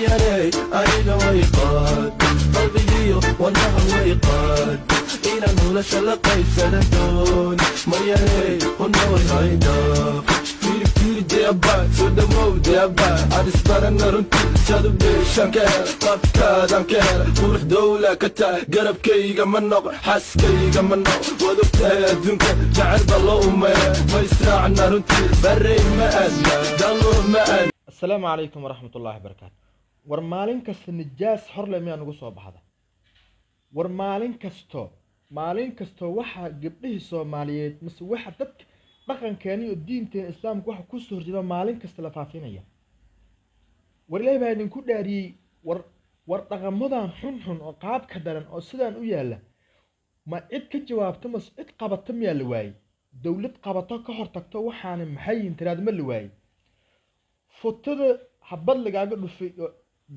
مرياني أنا ويقاد قلبي والنهر ويقاد إلى نولا شلقي سندون مرياني والنهر هيداق فيري فيري ديابا سودمو ديابا عدسبار النرنتي شادو بيشانكير قف كادانكير وروح دولة كتا قرب كيغا منوق حس كيغا منوق ودوبتها دونك جعل بالله أمي ما يسرع النرنتي بري ما أدنا دالو ما أدنا. السلام عليكم ورحمة الله وبركاته. ورمالين كست النجاس حر لميا نقصوا بهذا. ورمالين كستو وحا قبله الصوماليات مس وحا دك بقن كاني الدين تين الإسلام وحا كسر جدا مالين كست لفافينيا. ورلاي بهاي نكون داري ورتغمضان حن وقاب كدرن أو سدان وياله ما إد كجواب تمس إد قبضتم يا لواي دولة قبضتها كهر تكتو وحان محيين تراد من لواي فوتده حبad lagaaga dhufay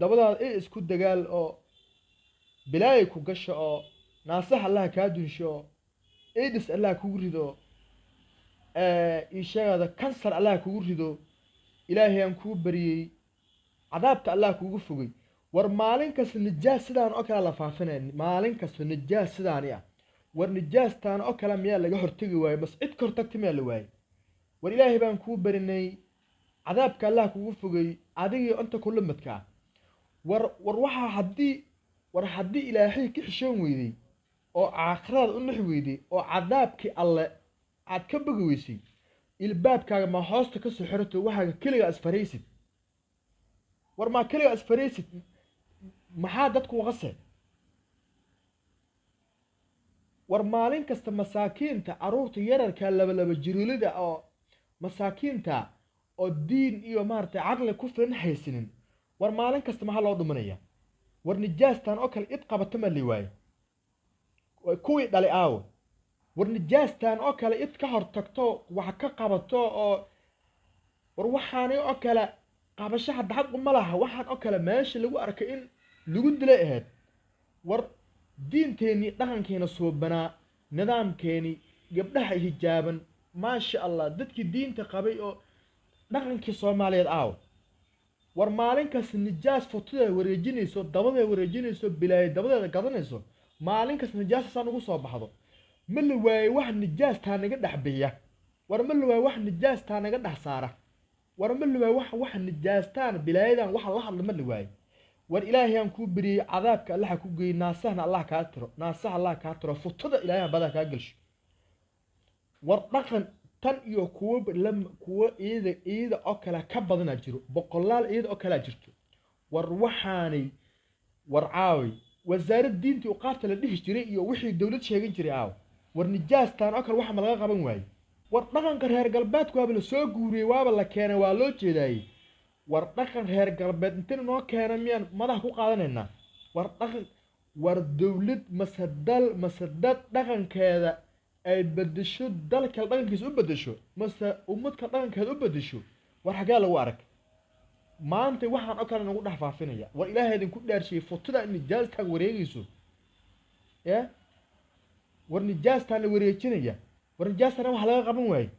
dabadaada ee isku dagaal oo bilaay ku gasho oo naasax Allah ka dunsho eedis Allah kugu rido ishaada kansar Allah kugu rido ilaahay aan ku bariyay cadaabta Allah kugu fogay war maalin kasta nijaas sidaan oo kala la faafineen maalin kasta nijaas sidaan war nijaastaan oo kala miyaa laga hortagi waay bas cid ka hortagtay ma la waay war ilaahay baan ku barinay عذابك الله كوفقي عادي أنت كل متكع وروحها حدي إلهي كحشون ويدي أو عقراد أنح ويدي أو عذابك الله عاد كبق ويسي الباب كان ما حاستك السحرته وحاجة كلها أسفريسد ورما كلها أسفريسد ما حادتك وغسل ورمالين كست مساكين تا عروت يرى كلا بلا بجرولده أو مساكين تا oo diin iyo maartay aqal ku filan haysanin war maalin kasta ma loo dhumanaya war nijaastan oo kale id qabato ma liwaay kuwii dhalay aaw war nijaastan oo kale id ka hortagto wax ka qabato oo war waxaan oo kale qabasho xaq ma laha waxaan oo kale meesha lagu arkay in lagu dilay ahayd war diinteeni dhaqankeena soo banaa nidaamkeeni gabdhaha hijaaban ma sha Allah dadkii diinta qabay oo dhaqankii Soomaaliyeed aaw war maalin kasta nijaas fotoda wareejinayso dabada wareejinayso bilaay dabada gadanayso maalin kasta nijaas san ugu soo baxdo ma la waay wax nijaas taa naga dhaxbiya war ma la waay wax nijaas taa naga dhaxsaara war ma la waay wax nijaas taan bilaaydan wax la hadlo ma la waay war ilaahay aan ku bariyay cadaabka Allah ku geey naasahna Allah ka tiro naasaha Allah ka tiro fotoda ilaahay bada ka galsho war dhaqan tan iyo kuwa iida oo kala ka badana jiro boqolaal iida oo kala jirto war waxaanay war caawi wasaaradda diinta oo qaafta la dhigi jiray iyo wixii dawlad sheegan jiray aaw war nijaastaan oo kala wax ma laga qaban waayay war dhaqanka reer galbeedku waa la soo guuriyay waaba la keenay waa loo jeeday war dhaqan reer galbeed inta noo keenay miyaan madax ku qaadanayna war dhaqan war dawlad masadad dhaqankeeda ay bedesho dalka dhaqankiisa u bedesho mase ummadka dhaqankeeda u bedesho war xagaa lagu arag maanta waxaan oo kale nagu dhax faafinaya war ilaahay idin ku dhaarshay fotoda in nijaastan wareegayso war nijaastan la wareejinaya war nijaastan wax laga qaban waayay